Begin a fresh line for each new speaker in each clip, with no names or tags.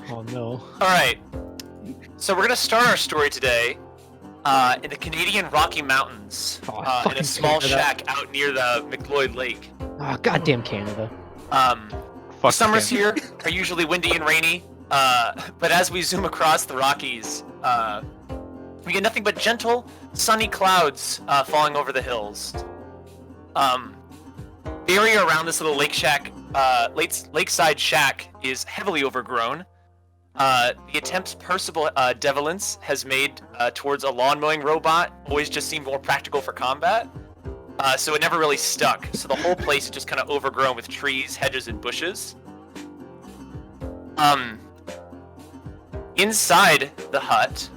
Oh no.
Alright, so we're gonna start our story today in the Canadian Rocky Mountains,
Oh, I
in a
fucking
small
hated that.
shack out near the McLeod Lake.
Oh, goddamn Canada.
The summers here are usually windy and rainy, but as we zoom across the Rockies, we get nothing but gentle, sunny clouds falling over the hills. The area around this little lakeside shack is heavily overgrown. The attempts Percival Devilance has made towards a lawn mowing robot always just seemed more practical for combat. So it never really stuck. So the whole place is just kind of overgrown with trees, hedges, and bushes. Inside the hut,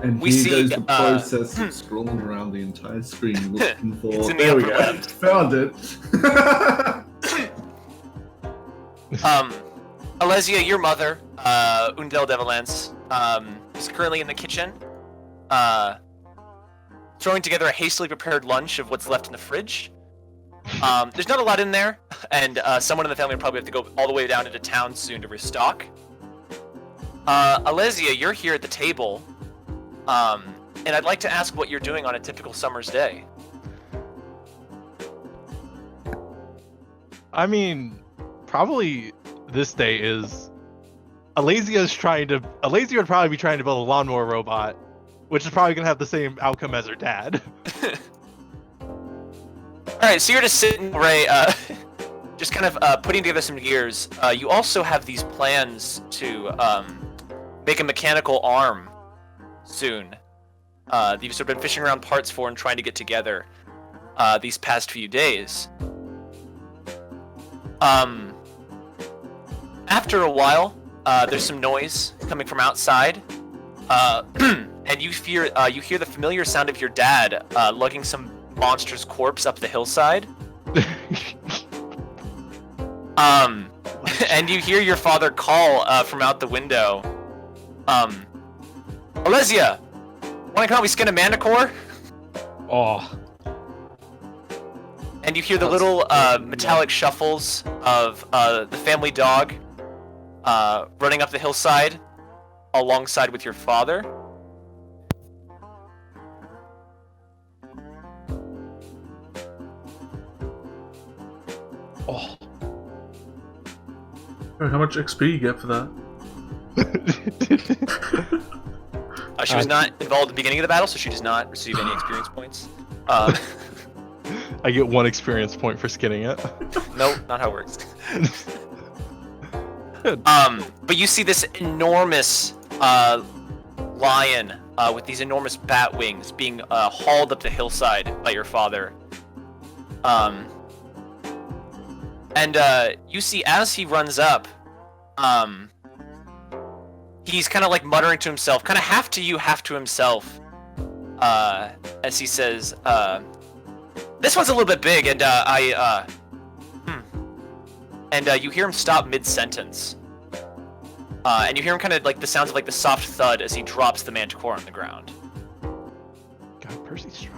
And
we
here
see,
goes the process of scrolling around the entire screen looking for.
It's in the
there we
upper
go.
left.
Found it.
Alesia, your mother, Undel Devilance, is currently in the kitchen, throwing together a hastily prepared lunch of what's left in the fridge. There's not a lot in there, and someone in the family will probably have to go all the way down into town soon to restock. Alesia, you're here at the table, and I'd like to ask what you're doing on a typical summer's day.
I mean, probably this day is Alesia would probably be trying to build a lawnmower robot, which is probably gonna have the same outcome as her dad.
Alright, so you're just sitting, Ray, just kind of putting together some gears. You also have these plans to make a mechanical arm soon. That you've sort of been fishing around parts for and trying to get together these past few days. After a while, there's some noise coming from outside, and you hear the familiar sound of your dad lugging some monster's corpse up the hillside. And you hear your father call from out the window. Alesia, wanna come help me skin a manticore?
Oh.
And you hear the little metallic shuffles of the family dog running up the hillside alongside with your father.
Oh.
How much XP you get for that?
She was not involved in the beginning of the battle, so she does not receive any experience points.
I get 1 experience point for skinning it.
Nope, not how it works. But you see this enormous lion with these enormous bat wings being hauled up the hillside by your father. And you see as he runs up, he's kind of like muttering to himself, kind of half to you, half to himself, as he says, this one's a little bit big, and And you hear him stop mid-sentence. And you hear him kind of like the sounds of like the soft thud as he drops the manticore on the ground.
God, Percy's strong.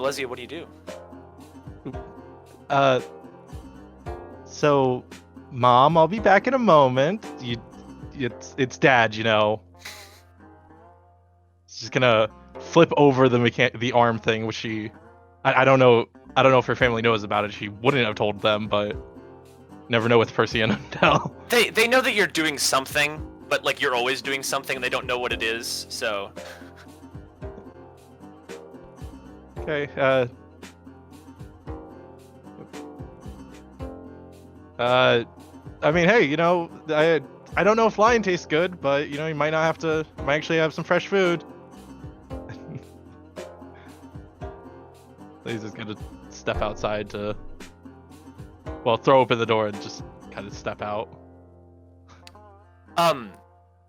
Leslie, what do you do?
So, Mom, I'll be back in a moment. It's Dad, you know. She's just gonna flip over the arm thing, which I don't know if her family knows about it. She wouldn't have told them, but never know with Percy and Odell.
They know that you're doing something, but like you're always doing something, and they don't know what it is. So.
Okay. I mean, hey, you know, I don't know if lion tastes good, but you know, you might actually have some fresh food. He's just gonna step outside to, throw open the door and just kind of step out.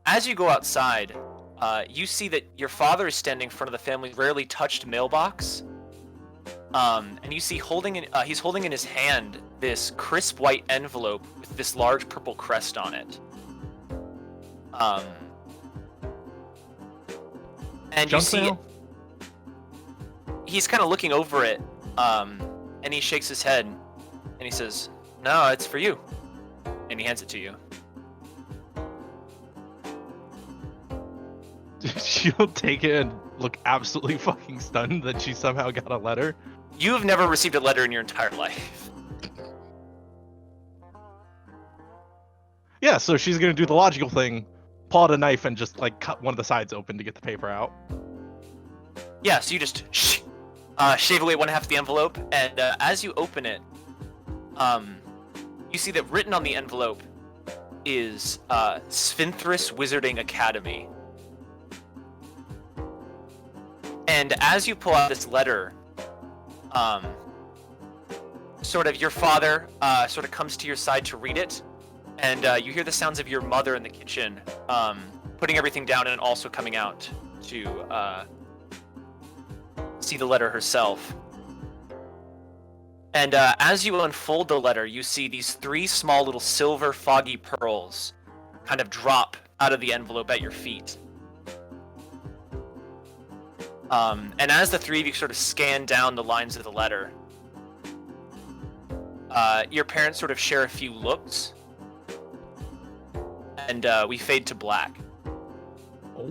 As you go outside, you see that your father is standing in front of the family's rarely touched mailbox. And you see he's holding in his hand this crisp white envelope with this large purple crest on it. Um, and you
Junk
see
mail?
he's kind of looking over it, and he shakes his head, and he says, "No, it's for you," and he hands it to you.
She'll take it and look absolutely fucking stunned that she somehow got a letter.
You have never received a letter in your entire life.
Yeah, so she's gonna do the logical thing, pull out a knife and just like cut one of the sides open to get the paper out.
Yeah, so you just shave away one half of the envelope, and as you open it, you see that written on the envelope is Spinterus Wizarding Academy. And as you pull out this letter, sort of your father sort of comes to your side to read it, and you hear the sounds of your mother in the kitchen putting everything down and also coming out to see the letter herself. And as you unfold the letter, you see these 3 small little silver foggy pearls kind of drop out of the envelope at your feet. And as the 3 of you sort of scan down the lines of the letter, your parents sort of share a few looks, and we fade to black.
Oh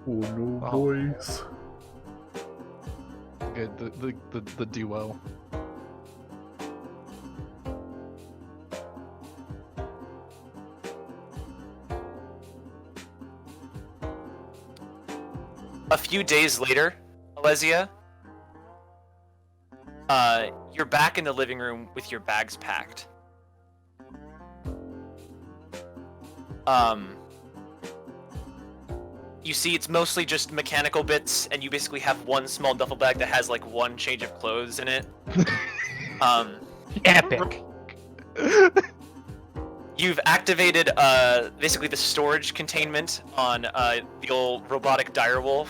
no,
Oh.
boys.
Good, the duo.
A few days later, Alesia, you're back in the living room with your bags packed. You see it's mostly just mechanical bits, and you basically have one small duffel bag that has like 1 change of clothes in it.
Epic.
You've activated basically the storage containment on the old robotic direwolf,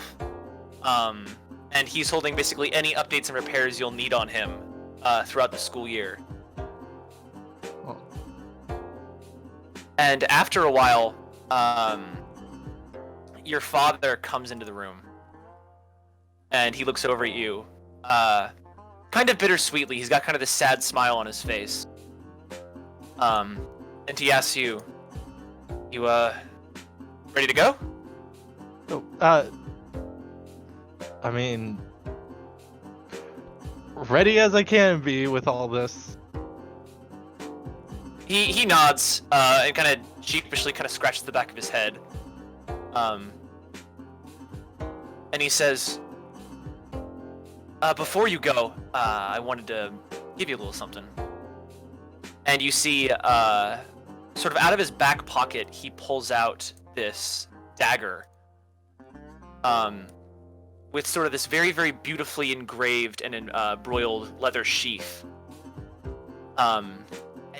and he's holding basically any updates and repairs you'll need on him throughout the school year.
Oh.
And after a while, your father comes into the room, and he looks over at you, kind of bittersweetly. He's got kind of this sad smile on his face. And he asks you, "You, ready to go?"
Oh, I mean, ready as I can be with all this.
He nods, and kind of sheepishly kind of scratches the back of his head. And he says, "Before you go, I wanted to give you a little something." And you see, sort of out of his back pocket, he pulls out this dagger, with sort of this very, very beautifully engraved and embroiled leather sheath. And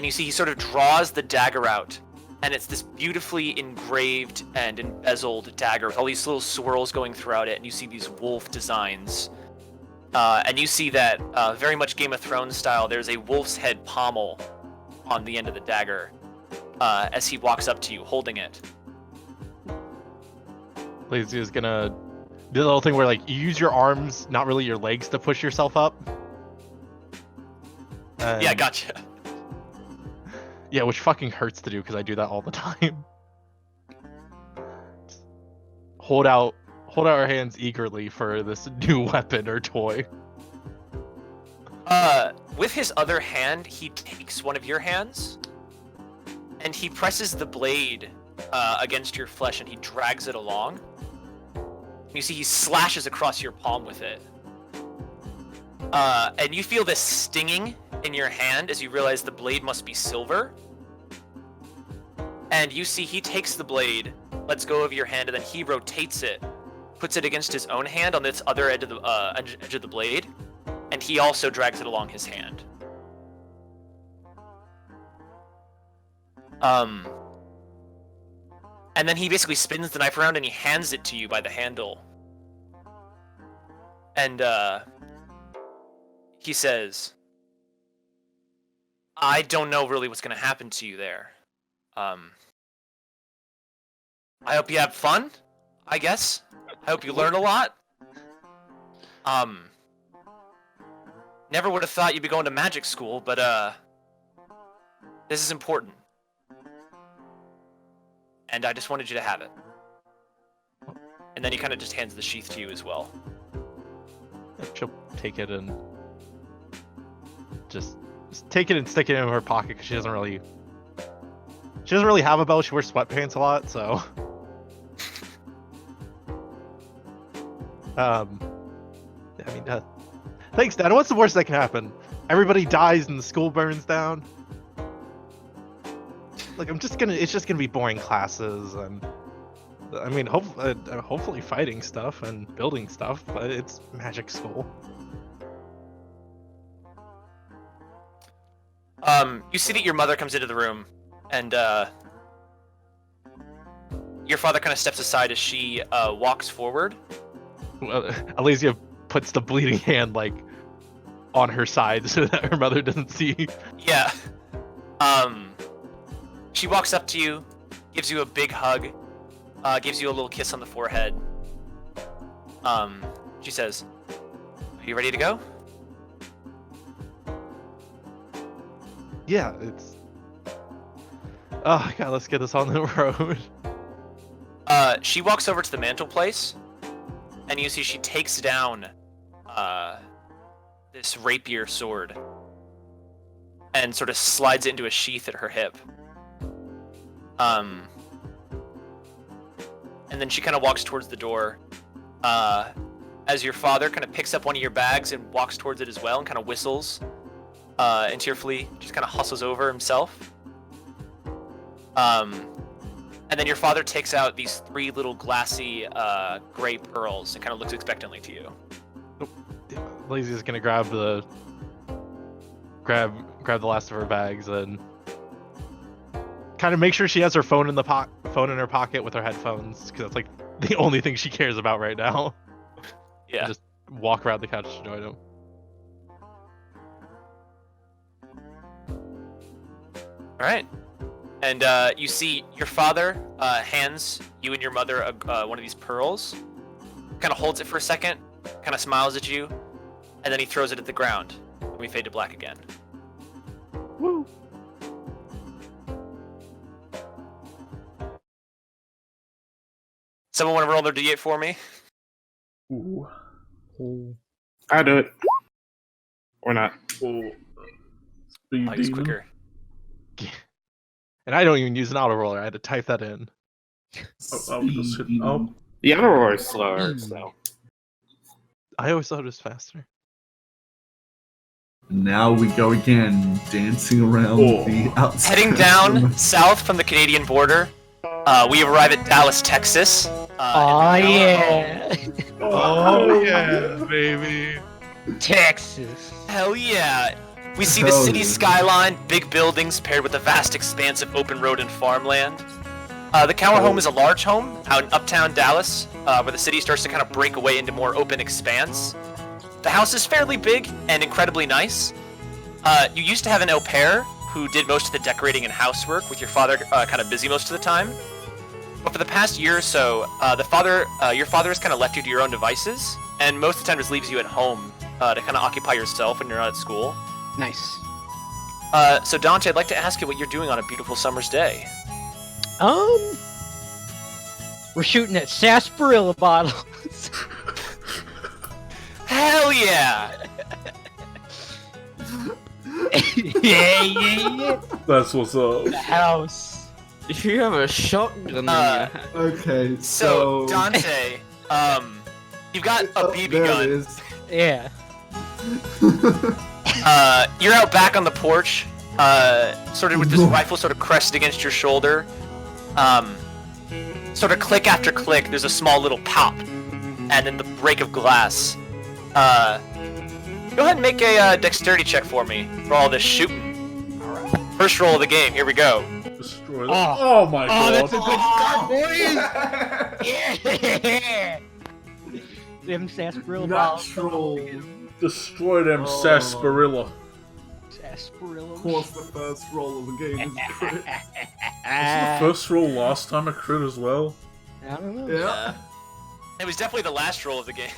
you see he sort of draws the dagger out, and it's this beautifully engraved and embezzled dagger with all these little swirls going throughout it, and you see these wolf designs. And you see that, very much Game of Thrones style, there's a wolf's head pommel on the end of the dagger, as he walks up to you, holding it.
Lazy is gonna do the little thing where like you use your arms, not really your legs, to push yourself up.
Yeah, gotcha.
Yeah, which fucking hurts to do because I do that all the time. Just hold out our hands eagerly for this new weapon or toy.
With his other hand, he takes one of your hands, and he presses the blade against your flesh, and he drags it along. You see he slashes across your palm with it. And you feel this stinging in your hand as you realize the blade must be silver. And you see he takes the blade, lets go of your hand, and then he rotates it, puts it against his own hand on this other edge of the blade, and he also drags it along his hand. And then he basically spins the knife around and he hands it to you by the handle. And he says, "I don't know really what's going to happen to you there. I hope you have fun, I guess. I hope you learn a lot. Never would have thought you'd be going to magic school, but, this is important. And I just wanted you to have it. And then he kind of just hands the sheath to you as well.
She'll take it and just take it and stick it in her pocket because she doesn't really have a belt. She wears sweatpants a lot, so. I mean, thanks, Dad. What's the worst that can happen? Everybody dies and the school burns down. Like, it's just gonna be boring classes, and I mean, hopefully fighting stuff and building stuff, but it's magic school.
You see that your mother comes into the room, and, your father kind of steps aside as she, walks forward.
Well, Alesia puts the bleeding hand, like, on her side so that her mother doesn't see.
Yeah. She walks up to you, gives you a big hug, gives you a little kiss on the forehead. She says, "Are you ready to go?"
Yeah, it's... Oh, God, let's get this on the road.
She walks over to the mantelpiece, and you see she takes down, this rapier sword, and sort of slides it into a sheath at her hip. And then she kind of walks towards the door, as your father kind of picks up one of your bags and walks towards it as well, and kind of whistles, and tearfully just kind of hustles over himself. And then your father takes out these 3 little glassy, gray pearls and kind of looks expectantly to you.
Lazy's gonna grab the last of her bags and kind of make sure she has her phone in her pocket with her headphones, because that's like the only thing she cares about right now.
Yeah.
And just walk around the couch to join him.
All right. And you see your father hands you and your mother one of these pearls, kind of holds it for a second, kind of smiles at you, and then he throws it at the ground. And we fade to black again.
Woo!
Someone want to roll their d8 for me?
Ooh.
I'll do it. Or not.
Oh. Speed
He's
demon.
quicker.
And I don't even use an auto roller. I had to type that in.
I'll just hit. Oh.
The other roar is slower, so.
I always thought it was faster.
Now we go again, dancing around the outside.
Heading down south from the Canadian border, we arrive at Dallas, Texas.
Oh yeah,
Oh yeah, baby.
Texas.
Hell yeah! We see the city skyline, big buildings paired with a vast expanse of open road and farmland. The Cower home is a large home out in uptown Dallas, where the city starts to kind of break away into more open expanse. The house is fairly big and incredibly nice. You used to have an au pair who did most of the decorating and housework, with your father kind of busy most of the time. But for the past year or so, your father has kind of left you to your own devices, and most of the time just leaves you at home to kind of occupy yourself when you're not at school.
Nice.
So Dante, I'd like to ask you what you're doing on a beautiful summer's day.
We're shooting at sarsaparilla bottles.
Hell yeah!
yeah.
That's what's up.
The house.
You have a shotgun in your hand.
Okay,
So Dante, you've got a BB
there
gun.
it is.
Yeah.
You're out back on the porch, sort of with this rifle sort of crested against your shoulder. Sort of click after click, there's a small little pop, and then the break of glass. Go ahead and make a dexterity check for me for all this shooting. First roll of the game, here we go.
Destroy that. Oh my god.
that's a good start, boys. Yeah. Them sarsaparilla bottles.
Natural.
Destroy them
Oh.
sarsaparilla.
Sarsaparilla.
Of course, the first roll of the game is crit.
Was the first roll last time a crit as well?
I don't know.
Yeah.
It was definitely the last roll of the game.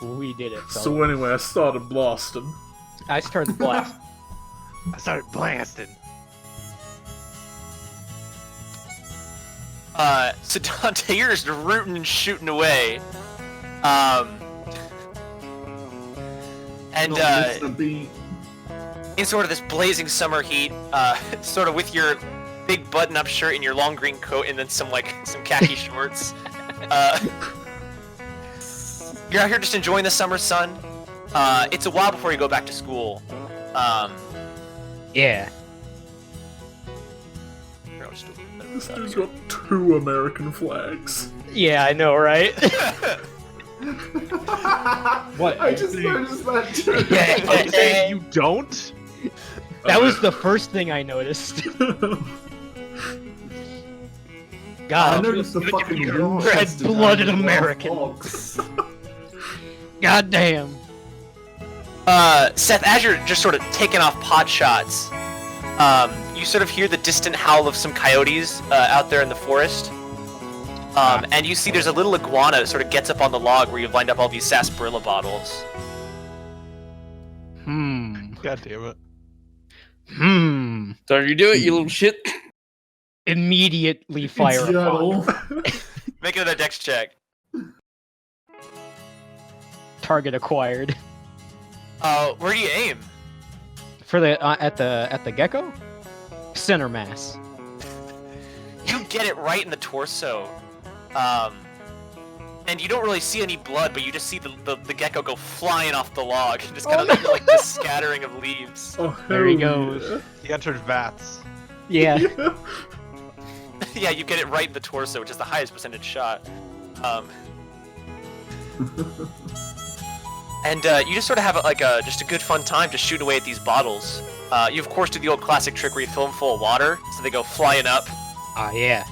We did it.
So
So
anyway, I started blasting.
I started blast.
I started blasting.
So Dante, you're just rooting and shooting away. And
Not missing a beat.
in sort of this blazing summer heat, sort of with your big button-up shirt and your long green coat, and then some khaki shorts. You're out here just enjoying the summer sun. It's a while before you go back to school.
Yeah.
This dude's got 2 American flags.
Yeah, I know, right? What?
I just noticed that too.
Are you saying you don't?
That was the first thing I noticed.
I
God,
noticed the fucking
red-blooded American. God damn.
Seth, as you're just sort of taking off pot shots, you sort of hear the distant howl of some coyotes out there in the forest. And you see there's a little iguana that sort of gets up on the log where you've lined up all these sarsaparilla bottles.
God damn it.
Don't you do it, you little shit.
Immediately fire upon.
Make another dex check.
Target acquired.
Where do you aim?
For the at the gecko? Center mass.
You get it right in the torso. And you don't really see any blood, but you just see the gecko go flying off the log, and just kind of like this scattering of leaves.
Oh,
There he
hell
goes.
He entered vats.
Yeah.
Yeah, you get it right in the torso, which is the highest percentage shot. And you just sort of have just a good fun time just shooting away at these bottles. You of course do the old classic trick where you fill them full of water, so they go flying up.
Ah, yeah.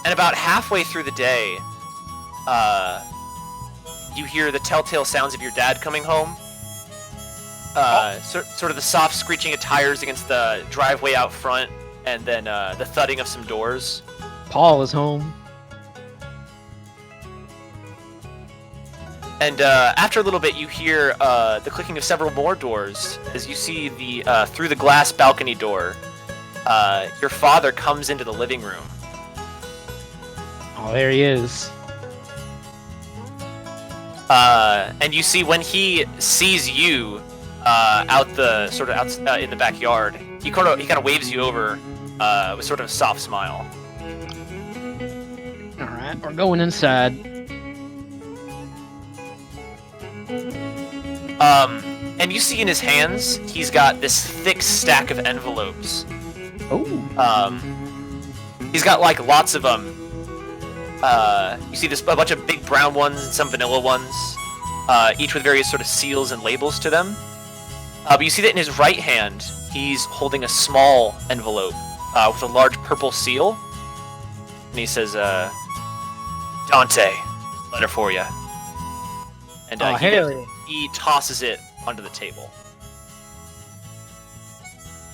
And about halfway through the day, you hear the telltale sounds of your dad coming home. Sort of the soft screeching of tires against the driveway out front, and then the thudding of some doors.
Paul is home.
And after a little bit, you hear the clicking of several more doors as you see the through the glass balcony door. Your father comes into the living room.
Oh, there he is.
And you see when he sees you out in the backyard, he kind of waves you over with sort of a soft smile.
All right, we're going inside.
And you see in his hands, he's got this thick stack of envelopes.
Oh.
He's got like lots of them. You see a bunch of big brown ones and some vanilla ones, each with various sort of seals and labels to them. But you see that in his right hand, he's holding a small envelope with a large purple seal. And he says, Dante, letter for you. And
Oh, hell yeah.
he tosses it onto the table.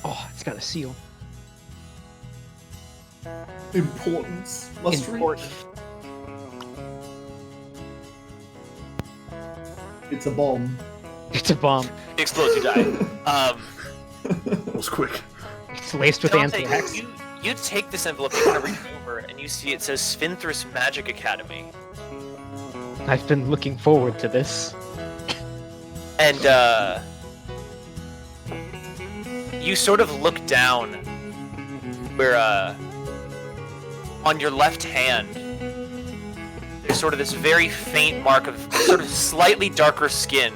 Oh, it's got a seal.
Importance. Must
Important.
It's a bomb.
It's a bomb.
It explodes, you die.
That was quick.
It's laced with
Dante,
anthrax.
you take this envelope, you kind of reach over, and you see it says Spinterus Magic Academy.
I've been looking forward to this.
And you sort of look down where on your left hand there's sort of this very faint mark of sort of slightly darker skin,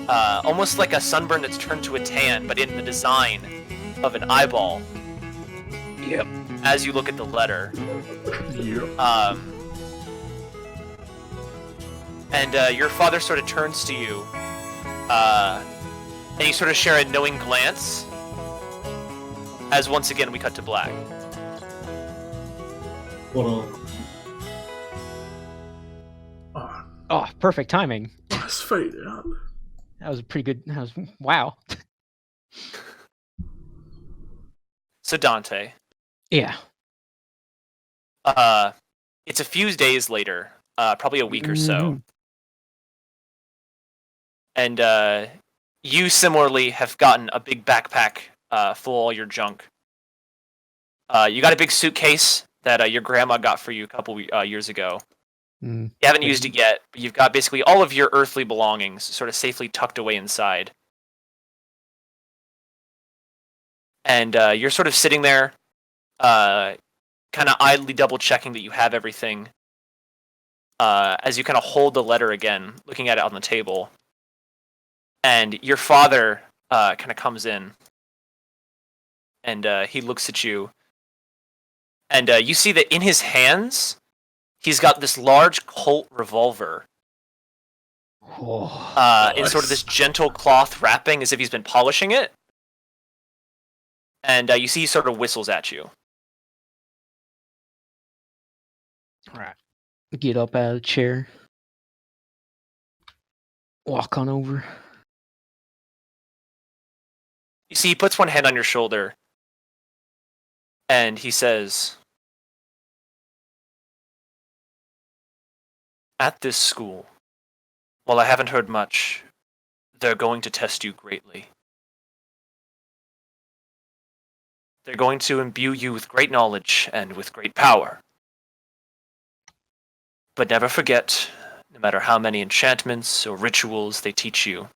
almost like a sunburn that's turned to a tan, but in the design of an eyeball.
Yep.
As you look at the letter.
Yeah.
And your father sort of turns to you, and you sort of share a knowing glance, as once again we cut to black.
What a...
Oh, perfect timing.
Let's fade out.
That was a pretty good. Wow.
So Dante,
Yeah.
it's a few days later, probably a week or so, and you similarly have gotten a big backpack full of all your junk. You got a big suitcase that your grandma got for you a couple years ago.
Mm.
You haven't used it yet, but you've got basically all of your earthly belongings sort of safely tucked away inside. And you're sort of sitting there, kind of idly double checking that you have everything, as you kind of hold the letter again, looking at it on the table. And your father kind of comes in, and he looks at you, and you see that in his hands, he's got this large Colt revolver in sort of this gentle cloth wrapping, as if he's been polishing it. And you see he sort of whistles at you.
All right. Get up out of the chair. Walk on over.
You see he puts one hand on your shoulder, and he says, "At this school, while I haven't heard much, they're going to test you greatly. They're going to imbue you with great knowledge and with great power. But never forget, no matter how many enchantments or rituals they teach you."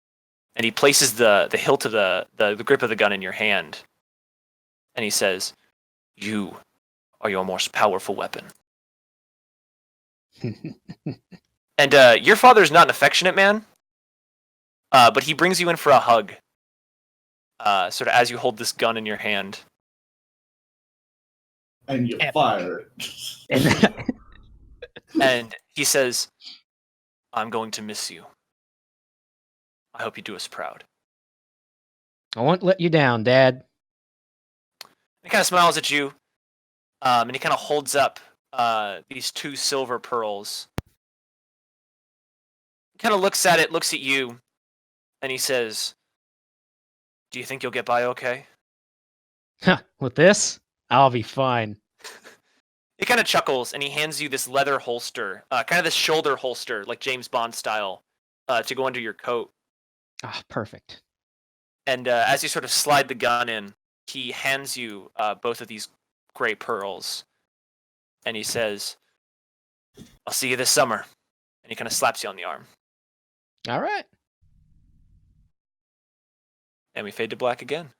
And he places the hilt of the grip of the gun in your hand. And he says, "You are your most powerful weapon." And your father's not an affectionate man, but he brings you in for a hug, sort of as you hold this gun in your hand.
And you fire
And he says, "I'm going to miss you. I hope you do us proud."
I won't let you down, Dad.
He kind of smiles at you, and he kind of holds up these 2 silver pearls. He kind of looks at it, looks at you, and he says, "Do you think you'll get by okay?"
With this, I'll be fine.
He kind of chuckles, and he hands you this leather holster, kind of this shoulder holster, like James Bond style, to go under your coat.
Ah, perfect.
And as you sort of slide the gun in, he hands you both of these gray pearls. And he says, "I'll see you this summer." And he kind of slaps you on the arm.
All right.
And we fade to black again.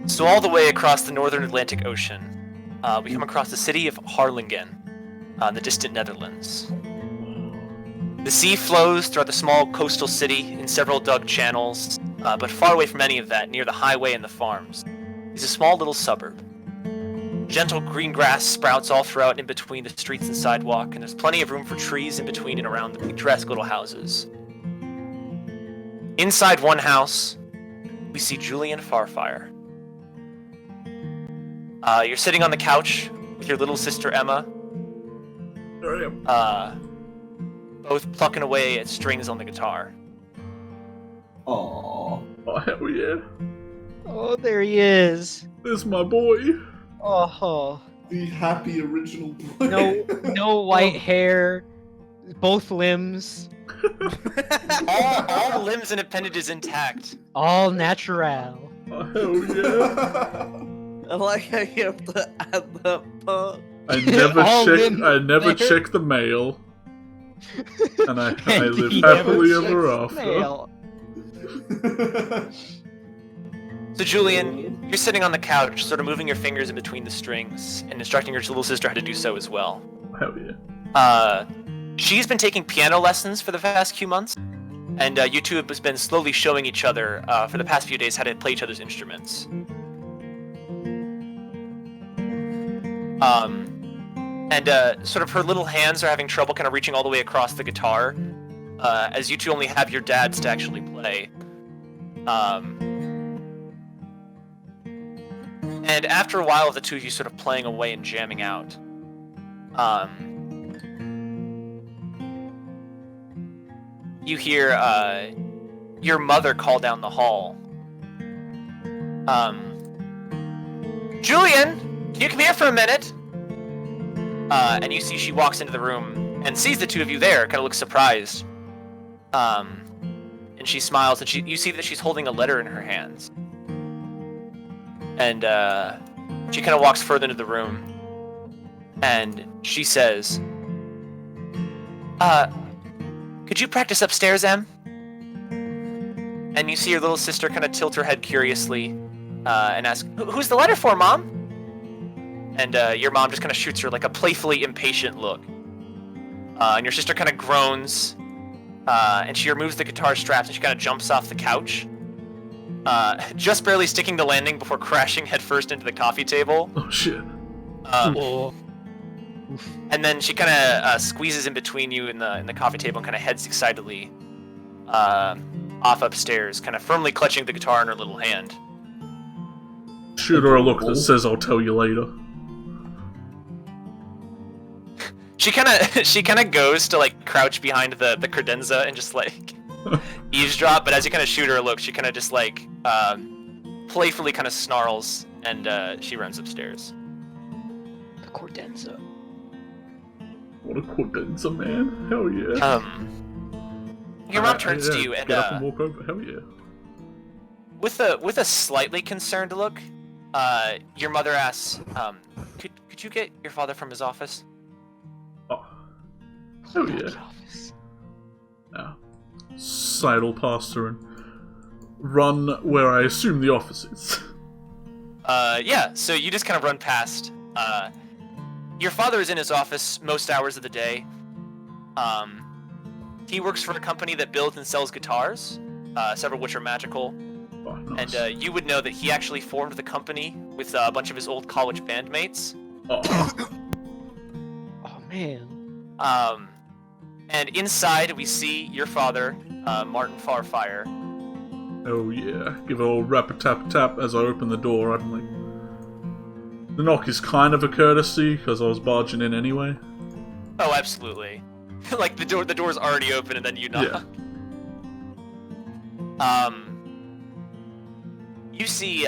So all the way across the northern Atlantic Ocean, we come across the city of Harlingen, in the distant Netherlands. The sea flows throughout the small coastal city in several dug channels, but far away from any of that, near the highway and the farms, is a small little suburb. Gentle green grass sprouts all throughout in between the streets and sidewalk, and there's plenty of room for trees in between and around the picturesque little houses. Inside one house, we see Julian Farfire. You're sitting on the couch with your little sister Emma,
There I am.
both plucking away at strings on the guitar.
Aww.
Oh, hell yeah.
Oh, there he is.
There's my boy.
Oh,
The happy original boy.
no white hair, both limbs,
all limbs and appendages intact.
all natural.
Oh, hell yeah.
I like how you have to add that part.
I never
All
check.
in
I never
there.
check the mail, and I
And
live
he
happily
never
ever
checks
after.
mail.
So Julian, you're sitting on the couch, sort of moving your fingers in between the strings, and instructing your little sister how to do so as well.
Hell yeah.
She's been taking piano lessons for the past few months, and you two have been slowly showing each other for the past few days how to play each other's instruments. And sort of her little hands are having trouble kind of reaching all the way across the guitar, as you two only have your dads to actually play. And after a while of the two of you sort of playing away and jamming out, you hear your mother call down the hall. Julian, can you come here for a minute? And you see she walks into the room and sees the two of you there, kind of looks surprised. And she smiles, and you see that she's holding a letter in her hands. And she kind of walks further into the room, and she says, could you practice upstairs, Em? And you see your little sister kind of tilt her head curiously and ask, who's the letter for, Mom? And your mom just kind of shoots her like a playfully impatient look. And your sister kind of groans, and she removes the guitar straps and she kind of jumps off the couch, just barely sticking the landing before crashing headfirst into the coffee table.
Oh shit.
And then she kind of squeezes in between you and the coffee table and kind of heads excitedly off upstairs, kind of firmly clutching the guitar in her little hand.
Shoot her a look that says I'll tell you later.
She kind of goes to like crouch behind the credenza and just like eavesdrop, but as you kind of shoot her a look, she kind of just like playfully kind of snarls and she runs upstairs.
The Cordenza.
What a credenza, man. Hell yeah.
Your mom turns to you and
get up and walk over. Hell yeah.
with a slightly concerned look, your mother asks, could you get your father from his office?
Oh. Hell yeah. Yeah. Sidle past her and run where I assume the office is.
Yeah, so you just kind of run past. Your father is in his office most hours of the day. He works for a company that builds and sells guitars, several of which are magical.
Oh, nice.
And you would know that he actually formed the company with a bunch of his old college bandmates.
Oh.
Oh man.
And inside we see your father, Martin Farfire.
Oh yeah. Give a little rap-a-tap-tap as I open the door. I'm like... The knock is kind of a courtesy, because I was barging in anyway.
Oh, absolutely. Like the door's already open and then you knock.
Yeah.
You see,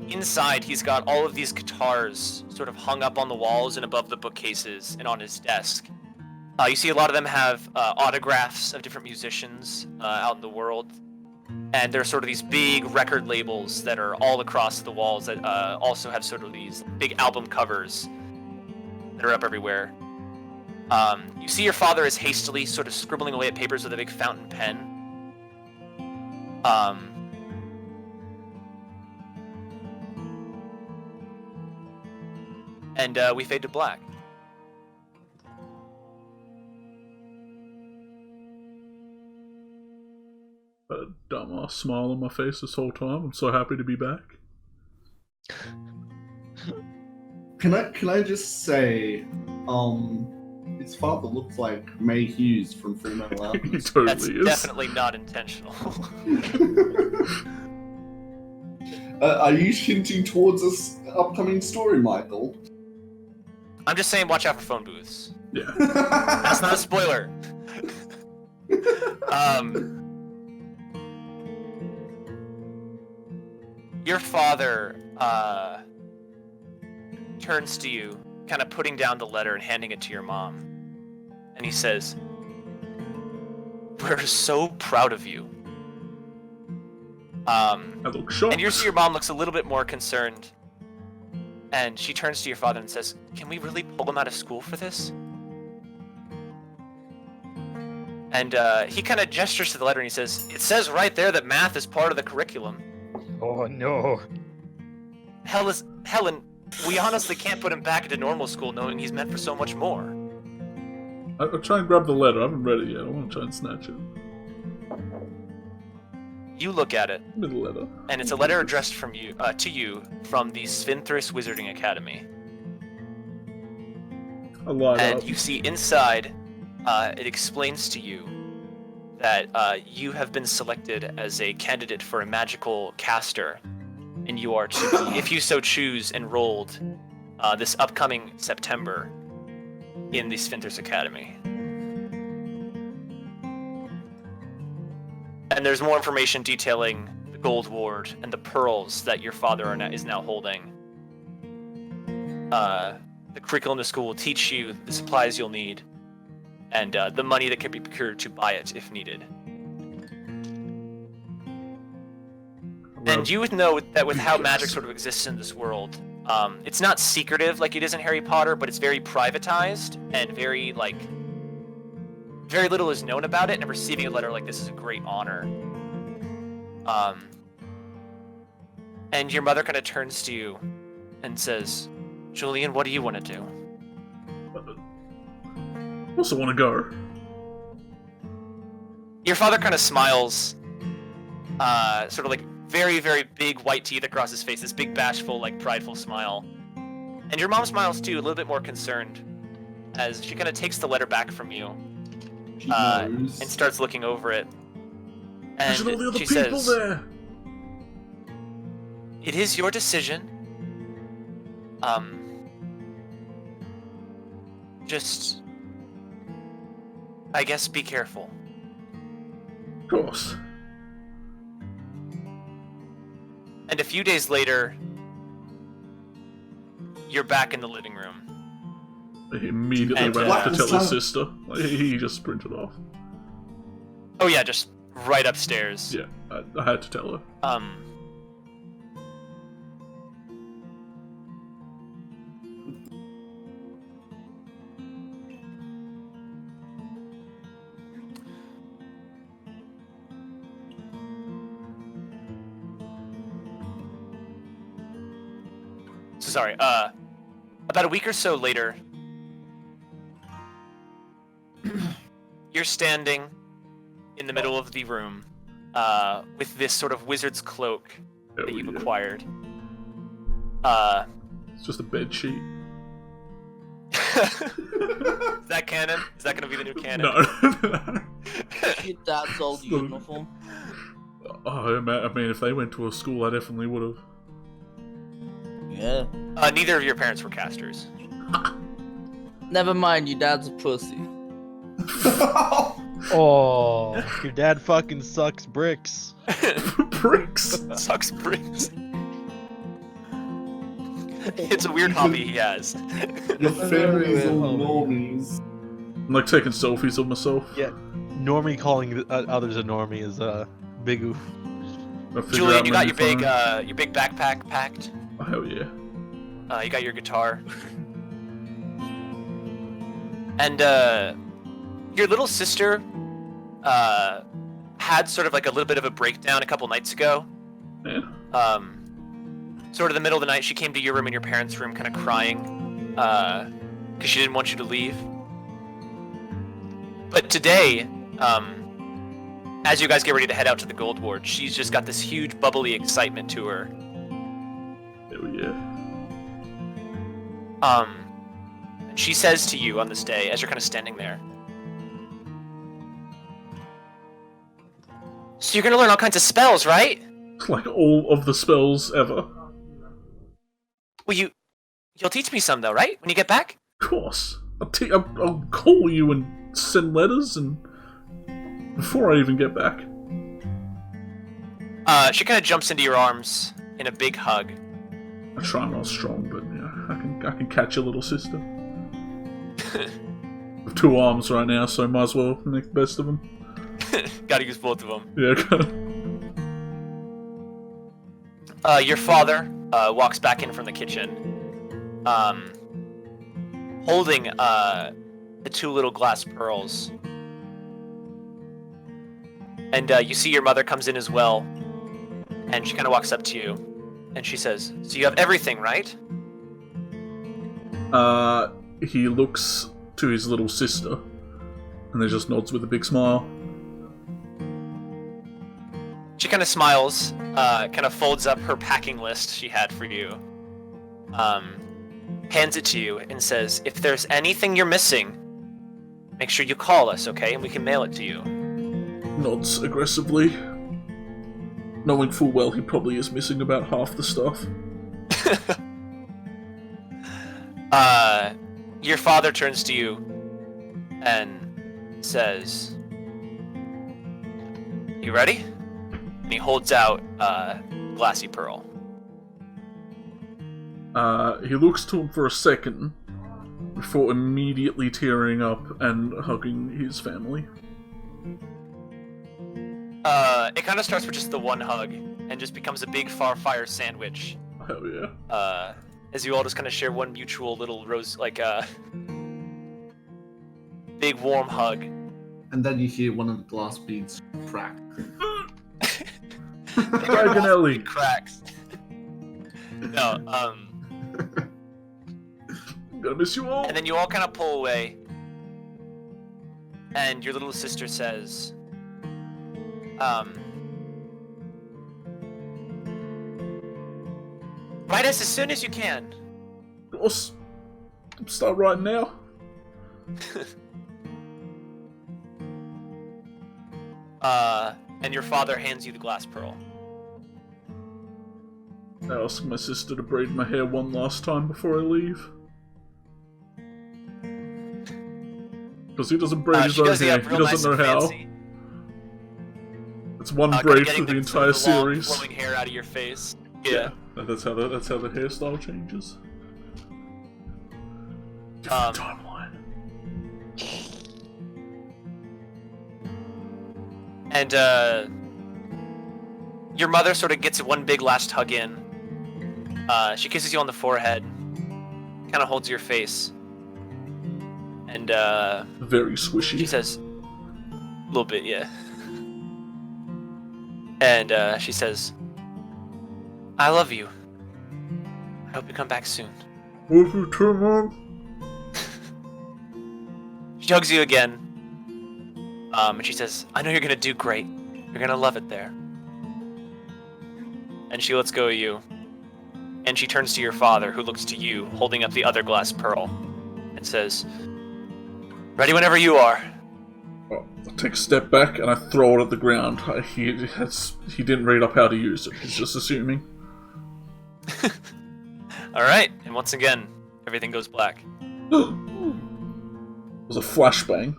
inside he's got all of these guitars sort of hung up on the walls and above the bookcases and on his desk. You see a lot of them have autographs of different musicians out in the world. And there are sort of these big record labels that are all across the walls that also have sort of these big album covers that are up everywhere. You see your father is hastily sort of scribbling away at papers with a big fountain pen. And we fade to black.
A dumbass smile on my face this whole time. I'm so happy to be back.
Can I just say, his father looks like May Hughes from Fremantle
He
Alchemist.
totally
That's
is.
definitely not intentional.
Are you hinting towards this upcoming story, Michael?
I'm just saying, watch out for phone booths.
Yeah.
That's not a spoiler. Your father turns to you, kind of putting down the letter and handing it to your mom. And he says, "We're so proud of you."
I look shocked.
And you see your mom looks a little bit more concerned. And she turns to your father and says, "Can we really pull him out of school for this?" And he kind of gestures to the letter and he says, "It says right there that math is part of the curriculum."
Oh no.
Helen, we honestly can't put him back into normal school knowing he's meant for so much more.
I'll try and grab the letter. I haven't read it yet. I want to try and snatch it.
You look at it,
Give me the letter.
and it's a letter addressed from you to you from the Spinterus Wizarding Academy.
I light
And
up.
you see inside, it explains to you that you have been selected as a candidate for a magical caster, and you are to, if you so choose, enrolled this upcoming September in the Spinterus Academy. And there's more information detailing the Gold Ward and the pearls that your father is now holding. The curriculum the school will teach you, the supplies you'll need, and the money that can be procured to buy it if needed. And you would know that with how magic sort of exists in this world, it's not secretive like it is in Harry Potter, but it's very privatized and very little is known about it, and receiving a letter like this is a great honor. And your mother kind of turns to you and says, Julian, what do you want to do?
I also want to go.
Your father kind of smiles, sort of like very, very big white teeth across his face, this big bashful, like prideful smile. And your mom smiles too, a little bit more concerned, as she kind of takes the letter back from you and starts looking over it. And
Look at all the other
she
people
says,
there.
It is your decision. Just, I guess, be careful.
Of course.
And a few days later, you're back in the living room.
He immediately
And,
went off to tell
Black
his sister. Like, he just sprinted off.
Oh yeah, just right upstairs.
Yeah, I had to tell her.
So sorry, about a week or so later, you're standing in the middle of the room, with this sort of wizard's cloak that you've acquired.
It's just a bed sheet.
Is that canon? Is that gonna be the new canon?
No.
Your dad's old uniform.
Oh, I mean, if they went to a school, I definitely would have.
Yeah.
Neither of your parents were casters.
Never mind, your dad's a pussy.
Oh.
Your dad fucking sucks bricks.
Bricks.
Sucks bricks. It's a weird hobby he has.
Your family's all normies.
I'm like taking selfies of myself.
Yeah. Normie calling others a normie is a big oof.
Julian, you got your big backpack packed.
Oh, hell yeah.
You got your guitar. And your little sister had sort of like a little bit of a breakdown a couple nights ago.
Yeah.
Sort of the middle of the night, she came to your room and your parents' room kind of crying because she didn't want you to leave. But today, as you guys get ready to head out to the Gold Ward, she's just got this huge bubbly excitement to her.
Hell yeah.
And she says to you on this day, as you're kind of standing there, so you're gonna learn all kinds of spells, right?
Like all of the spells ever.
Well, you'll teach me some though, right? When you get back?
Of course. I'll call you and send letters and before I even get back.
She kind of jumps into your arms in a big hug.
I try not strong, but yeah, I can catch your little sister. With 2 arms right now, so might as well make the best of them.
Gotta use both of them.
Yeah, kinda.
Your father walks back in from the kitchen, holding the 2 little glass pearls. And you see your mother comes in as well, and she kind of walks up to you, and she says, so you have everything, right?
He looks to his little sister, and then just nods with a big smile.
She kind of smiles, kind of folds up her packing list she had for you, hands it to you, and says, if there's anything you're missing, make sure you call us, okay? And we can mail it to you.
Nods aggressively, knowing full well he probably is missing about half the stuff.
Your father turns to you and says, you ready? And he holds out glassy pearl.
He looks to him for a second before immediately tearing up and hugging his family.
It kind of starts with just the one hug, and just becomes a big fire sandwich.
Hell yeah.
As you all just kind of share one mutual little big warm hug.
And then you hear one of the glass beads crack.
Dragon Ellie.
Cracks. No,
I'm gonna miss you all.
and then you all kind of pull away, and your little sister says, write us as soon as you can.
Of course. Start right now.
And your father hands you the glass pearl.
I ask my sister to braid my hair one last time before I leave. Because he doesn't braid his
She
own
does
hair.
the
He
real nice
doesn't know
and
how.
fancy.
It's one
Kinda
braid
getting
for the
the
entire
long,
series.
flowing hair out of your face.
Yeah, that's how the hairstyle changes. Different timeline.
And your mother sort of gets one big last hug in. She kisses you on the forehead, kind of holds your face, and
Very swishy.
she says, a little bit, yeah. And she says, I love you. I hope you come back soon.
Love you too, Mom.
She hugs you again. And she says, I know you're gonna do great. You're gonna love it there. And she lets go of you. And she turns to your father, who looks to you, holding up the other glass pearl, and says, ready whenever you are.
Well, I take a step back and I throw it at the ground. He didn't read up how to use it. He's just assuming.
Alright, and once again, everything goes black.
It was a flashbang.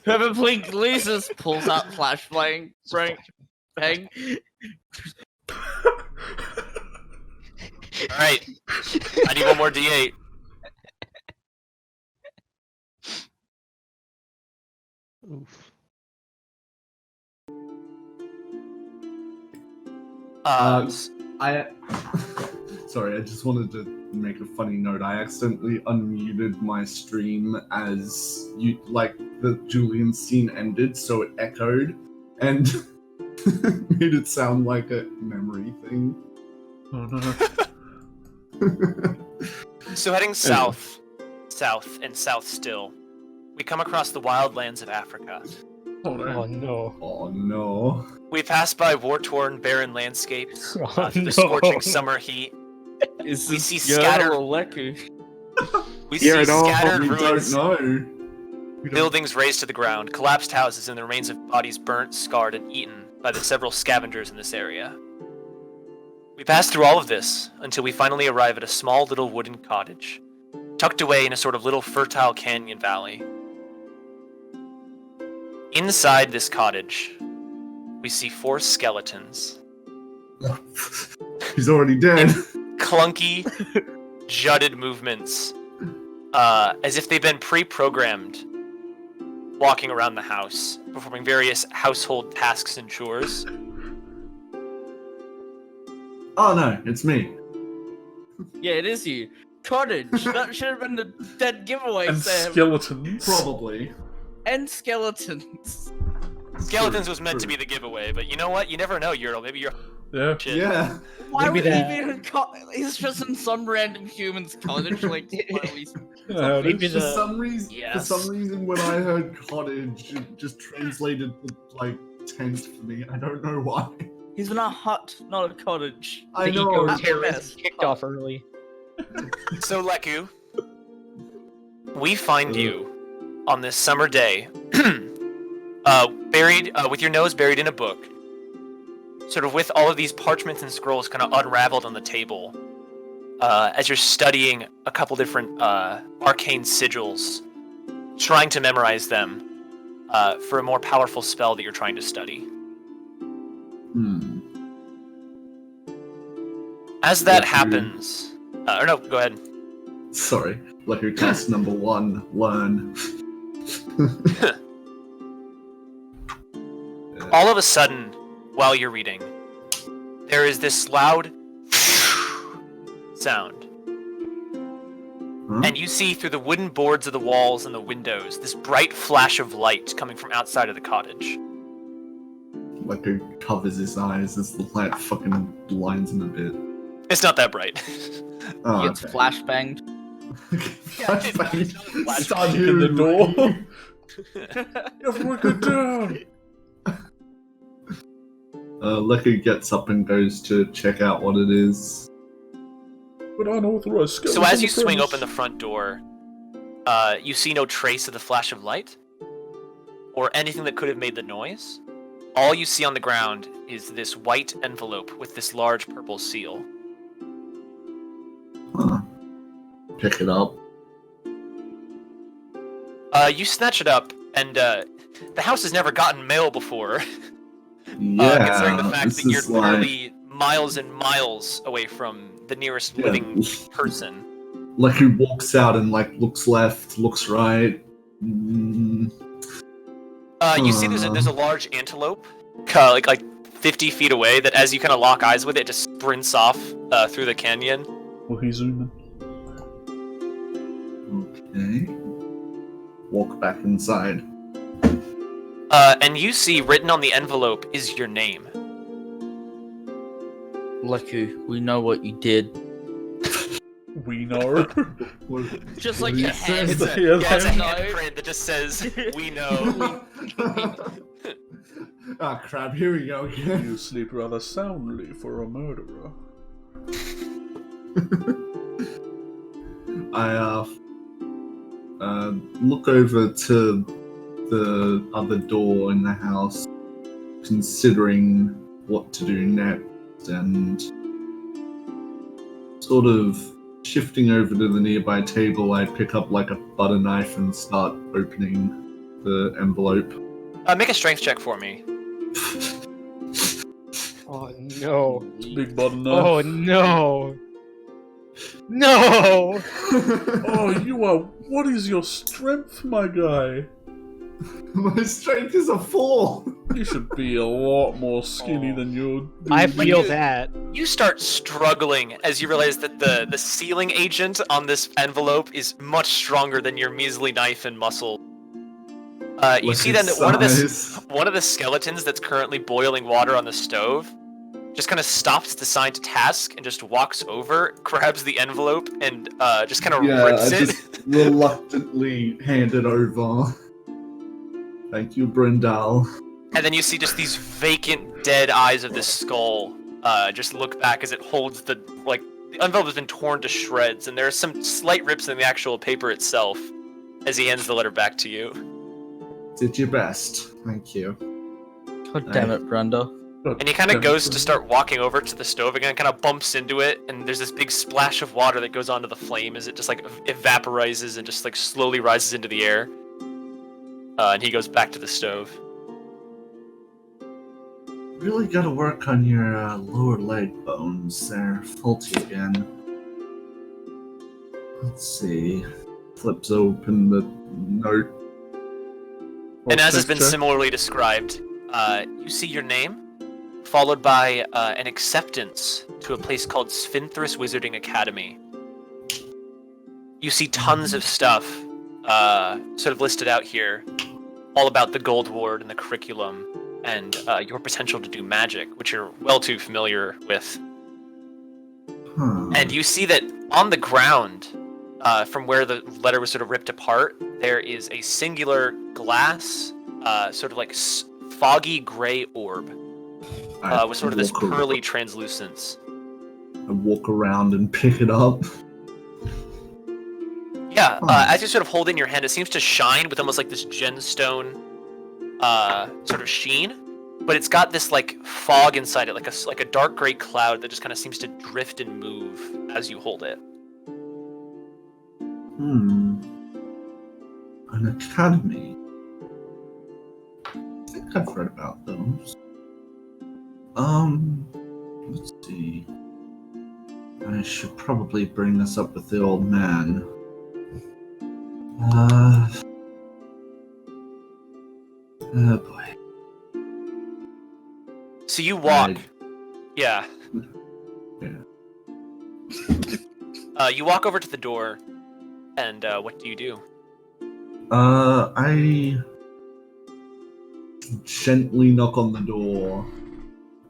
Whoever playing Glacius pulls out flashbang, bang.
Alright, I need one more D8.
Oof.
I sorry, I just wanted to make a funny note. I accidentally unmuted my stream as the Julian scene ended, so it echoed and made it sound like a memory thing.
Oh no.
So heading south, and south still, we come across the wildlands of Africa.
Oh no.
Oh no.
Oh no.
We pass by war-torn, barren landscapes,
Oh,
through the
no.
scorching summer heat.
Is
We
this
see
Yerda
scattered-
or Leku?
We
Yeah,
see
I know.
scattered
We
ruins,
don't know. We don't-
buildings razed to the ground, collapsed houses, and the remains of bodies burnt, scarred, and eaten by the several scavengers in this area. We pass through all of this until we finally arrive at a small little wooden cottage, tucked away in a sort of little fertile canyon valley. Inside this cottage, we see 4 skeletons.
He's already dead.
Clunky, jutted movements, as if they've been pre-programmed, walking around the house, performing various household tasks and chores.
Oh no, it's me.
Yeah, it is you. Cottage. That should have been the dead giveaway,
And
Sam.
skeletons.
Probably.
And skeletons.
Skeletons was meant to be the giveaway, but you know what? You never know, Ural. Maybe you're
Yeah.
shit.
Yeah.
Why
Maybe
would he
that-
be in a he's just in some random human's cottage, like, why are we-
Yeah,
Maybe
For
the
some reason,
Yes.
when I heard cottage, it just translated to like tent for me. I don't know why.
He's in a hut, not a cottage.
I
the
know.
eco terrorism
Yes.
kicked off early.
So, Leku, we find you on this summer day, buried, with your nose buried in a book, sort of with all of these parchments and scrolls kind of unraveled on the table, as you're studying a couple different arcane sigils, trying to memorize them. for a more powerful spell that you're trying to study.
Hmm.
As that
Leku-
happens, or no, go ahead.
Sorry. Leku cast number 1, learn.
All of a sudden, while you're reading, there is this loud sound.
Huh?
And you see through the wooden boards of the walls and the windows this bright flash of light coming from outside of the cottage.
Leku covers his eyes as the light fucking blinds him a bit.
It's not that bright.
Oh,
He gets
okay.
flashbanged.
Flashbang.
Flash
Start
in the door.
hearing-
Everyone go down.
Leku gets up and goes to check out what it is.
But unauthorized skills.
So as you swing open the front door, you see no trace of the flash of light or anything that could have made the noise. All you see on the ground is this white envelope with this large purple seal.
Huh. Pick it up.
You snatch it up, and the house has never gotten mail before.
Yeah,
Considering the fact
this
that you're
is like-
literally miles and miles away from the nearest
Yeah.
living person.
Leku walks out and like looks left, looks right. Mm,
You see there's a large antelope, like 50 feet away, that as you kind of lock eyes with it, just sprints off through the canyon.
Will he zoom
okay. Walk back inside.
And you see written on the envelope is your name.
Leku, we know what you did.
in? We know.
Just
What
like
do
your
you say?
hands.
Yeah,
Yeah, it's a
No.
handprint that just says, "We know."
Ah, crap, here we go again.
You sleep rather soundly for a murderer.
I look over to the other door in the house, considering what to do next, and sort of shifting over to the nearby table, I pick up like a butter knife and start opening the envelope.
Make a strength check for me.
Oh no.
Big button knife.
Oh no. No.
Oh, you are. What is your strength, my guy?
My strength is a 4.
You should be a lot more skinny than you.
I feel that.
You start struggling as you realize that the sealing agent on this envelope is much stronger than your measly knife and muscle. You see then that one of the skeletons that's currently boiling water on the stove just kind of stops the sign to task and just walks over, grabs the envelope, and just kind of rips
I
it.
just reluctantly hand it over. Thank you, Brindal.
And then you see just these vacant, dead eyes of this skull just look back as it holds the envelope has been torn to shreds, and there are some slight rips in the actual paper itself as he hands the letter back to you.
Did your best. Thank you.
God damn it, Brenda.
And he kind of goes to start walking over to the stove again, kind of bumps into it, and there's this big splash of water that goes onto the flame as it just like evaporizes and just like slowly rises into the air. And he goes back to the stove.
Really gotta work on your lower leg bones. They're faulty again. Let's see. Flips open the note.
And as has been
Check.
similarly described, you see your name, followed by an acceptance to a place called Spinterus Wizarding Academy. You see tons of stuff sort of listed out here, all about the Gold Ward and the curriculum, and your potential to do magic, which you're well too familiar with.
Huh.
And you see that on the ground, from where the letter was sort of ripped apart, there is a singular glass, sort of like foggy gray orb, with sort of this pearly translucence.
I walk around and pick it up.
Yeah, as you sort of hold it in your hand, it seems to shine with almost like this gemstone sort of sheen, but it's got this like fog inside it, like a dark gray cloud that just kind of seems to drift and move as you hold it.
An academy. think I've read about those. Let's see. I should probably bring this up with the old man. Oh boy.
So you walk.
I-
Yeah.
Yeah.
You walk over to the door, and what do you do?
I gently knock on the door,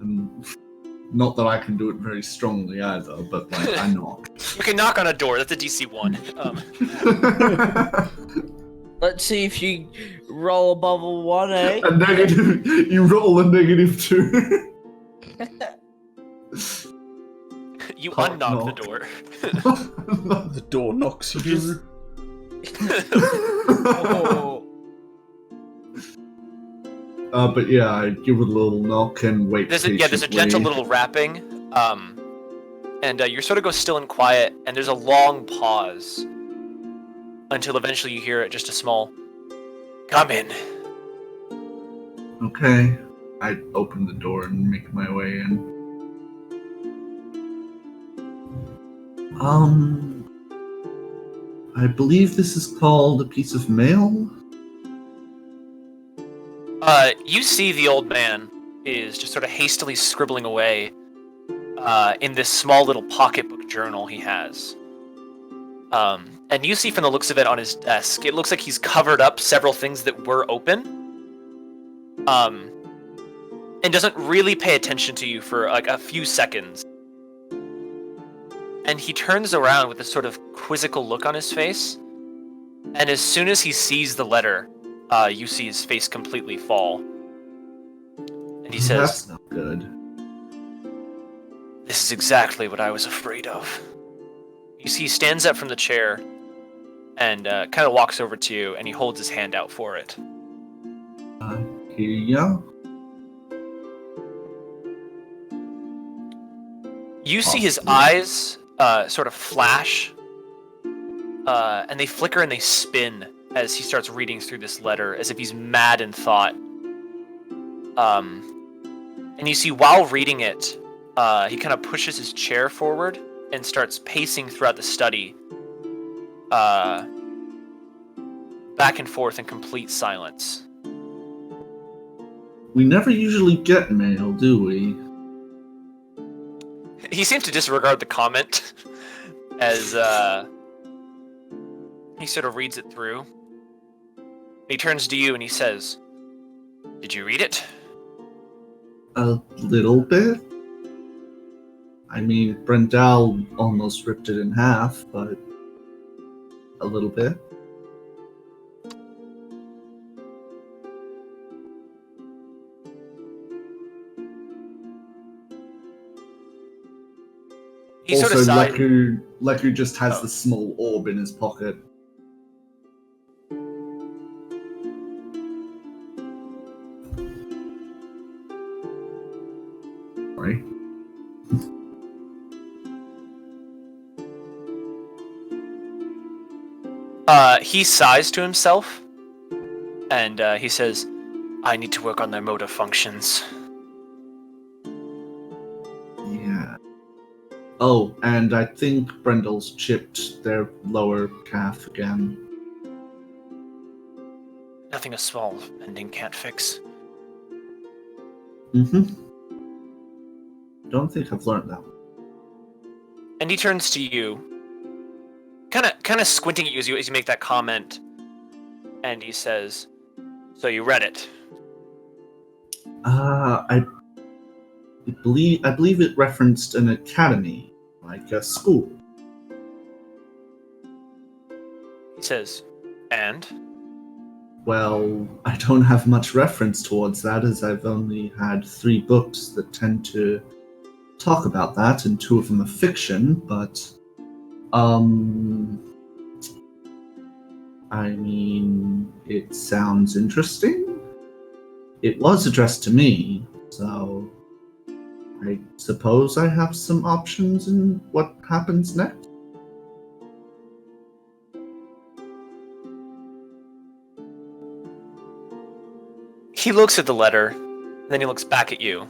and not that I can do it very strongly either, but like I knock.
You can knock on a door. That's a DC 1.
Let's see if you roll above a 1, eh?
A negative. You roll a -2.
You
Can't
unlock the
knock.
door.
The door knocks you.
Just- Oh.
But yeah, I give it a little knock and wait.
There's a gentle
patiently.
little rapping, and you sort of go still and quiet, and there's a long pause until eventually you hear it, just a small, "Come in."
Okay. I open the door and make my way in. I believe this is called a piece of mail.
You see the old man is just sort of hastily scribbling away in this small little pocketbook journal he has. And you see from the looks of it on his desk, it looks like he's covered up several things that were open. And doesn't really pay attention to you for like a few seconds. And he turns around with this sort of quizzical look on his face. And as soon as he sees the letter, you see his face completely fall. And he says,
That's not good.
"This is exactly what I was afraid of." You see he stands up from the chair and kind of walks over to you, and he holds his hand out for it.
Here you go.
You see his
Awesome.
eyes sort of flash, and they flicker and they spin as he starts reading through this letter, as if he's mad in thought. And you see while reading it, he kind of pushes his chair forward and starts pacing throughout the study, back and forth in complete silence.
We never usually get mail, do we?
He seems to disregard the comment as he sort of reads it through. He turns to you and he says, "Did you read it?"
A little bit. I mean, Brendel almost ripped it in half, but a little bit.
He
also,
sort of sighed.
Leku just has
Oh.
the small orb in his pocket. Sorry.
He sighs to himself, and he says, "I need to work on their motor functions."
Yeah. Oh, and I think Brendel's chipped their lower calf again.
Nothing a small mending can't fix.
Don't think I've learned that one.
And he turns to you, kind of squinting at you as you make that comment, and he says, "So you read it?"
I believe it referenced an academy, like a school.
He says, "And?"
Well, I don't have much reference towards that, as I've only had 3 books that tend to talk about that, and 2 of them are fiction, but, I mean, it sounds interesting. It was addressed to me, so I suppose I have some options in what happens next.
He looks at the letter, then he looks back at you.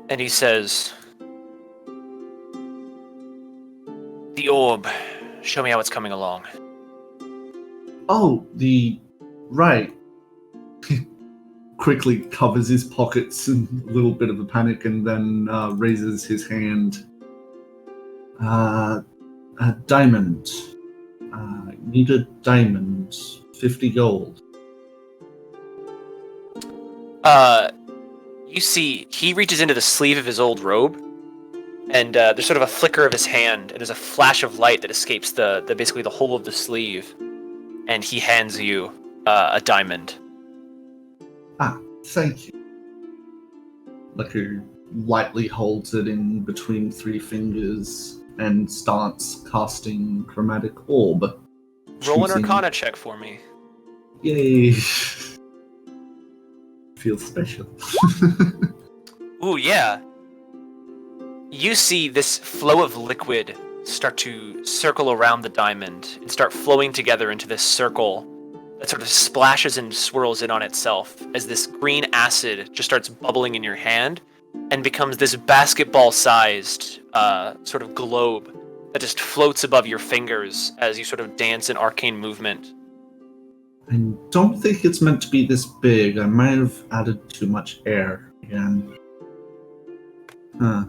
And he says, "The orb. Show me how it's coming along."
Oh, right. He quickly covers his pockets in a little bit of a panic and then raises his hand. A diamond. Need a diamond. 50 gold.
You see, he reaches into the sleeve of his old robe, and there's sort of a flicker of his hand, and there's a flash of light that escapes basically the whole of the sleeve, and he hands you a diamond.
Thank you. Leku lightly holds it in between 3 fingers and starts casting Chromatic Orb.
Roll an
choosing-
Arcana check for me.
Yay! Feels special.
Ooh, yeah. You see this flow of liquid start to circle around the diamond and start flowing together into this circle that sort of splashes and swirls in on itself as this green acid just starts bubbling in your hand and becomes this basketball-sized sort of globe that just floats above your fingers as you sort of dance an arcane movement.
I don't think it's meant to be this big. I might have added too much air again. Huh.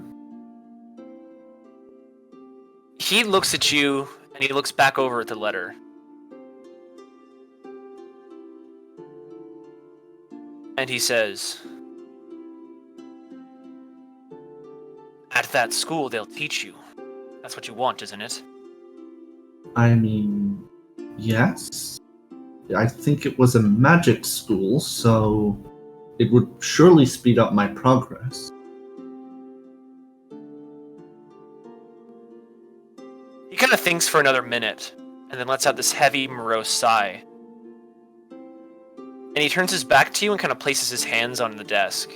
He looks at you, and he looks back over at the letter. And he says, "At that school, they'll teach you. That's what you want, isn't it?"
I mean, yes. I think it was a magic school, so it would surely speed up my progress.
He kind of thinks for another minute, and then lets out this heavy, morose sigh. And he turns his back to you and kind of places his hands on the desk.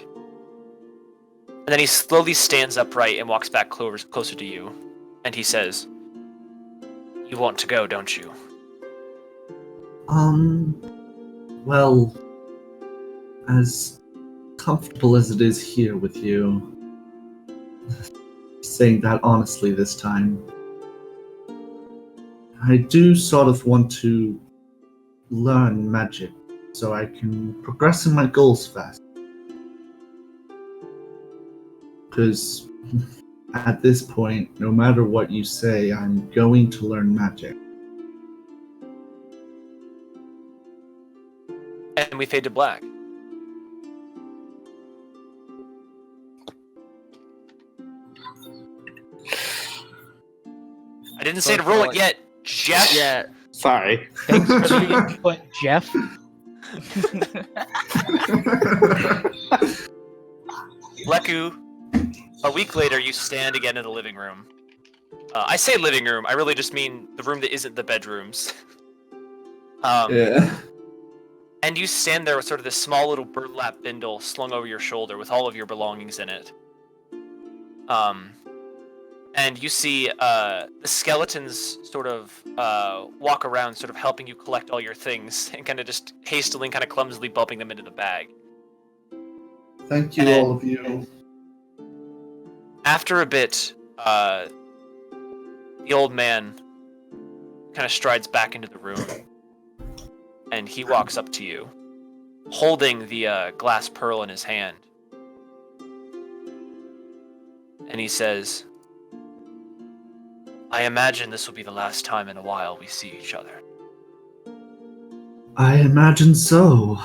And then he slowly stands upright and walks back closer to you. And he says, "You want to go, don't you?"
Well, as comfortable as it is here with you, saying that honestly this time, I do sort of want to learn magic so I can progress in my goals fast. Because at this point, no matter what you say, I'm going to learn magic.
And we fade to black. I didn't say to roll it yet, Jeff.
Yeah.
Sorry.
Thanks for the input, Jeff.
Leku, a week later, you stand again in the living room. I say living room, I really just mean the room that isn't the bedrooms.
Yeah.
And you stand there with sort of this small little burlap bindle slung over your shoulder with all of your belongings in it. And you see the skeletons sort of walk around, sort of helping you collect all your things, and kind of just hastily, kind of clumsily bumping them into the bag.
Thank you,
And then-
all of you.
After a bit, the old man kind of strides back into the room, and he walks up to you, holding the glass pearl in his hand. And he says, "I imagine this will be the last time in a while we see each other."
I imagine so.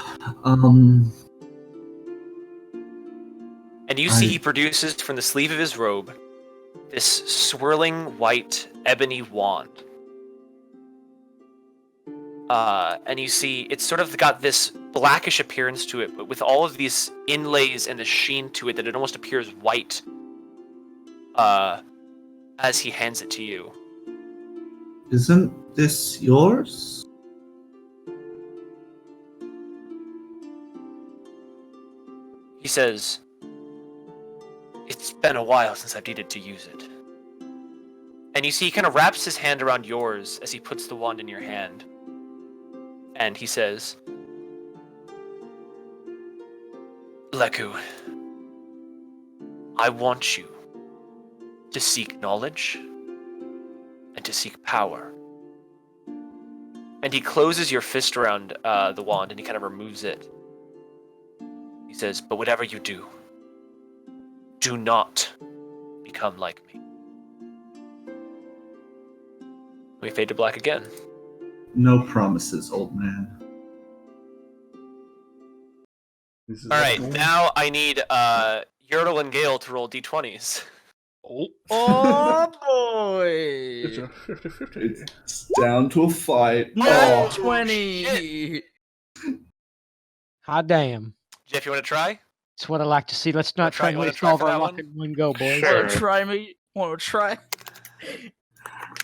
And you see he produces from the sleeve of his robe this swirling white ebony wand. And you see it's sort of got this blackish appearance to it, but with all of these inlays and the sheen to it that it almost appears white as he hands it to you.
Isn't this yours?
He says, "It's been a while since I've needed to use it." And you see he kind of wraps his hand around yours as he puts the wand in your hand. And he says, Bleku, I want you to seek knowledge and to seek power. And he closes your fist around the wand and he kind of removes it. He says, but whatever you do not become like me. We fade to black again.
No promises, old man.
Alright, now I need Yertle and Gale to roll d20s.
Oh boy!
It's a 50-50.
It's down to a fight.
No,
Oh,
20!
Hot damn.
Jeff, you want to try?
That's what I like to see. Let's not try and
wanna
waste
try
all of
for
our
that
luck
one?
in one go, boys.
Sure.
Wanna try me? Wanna try?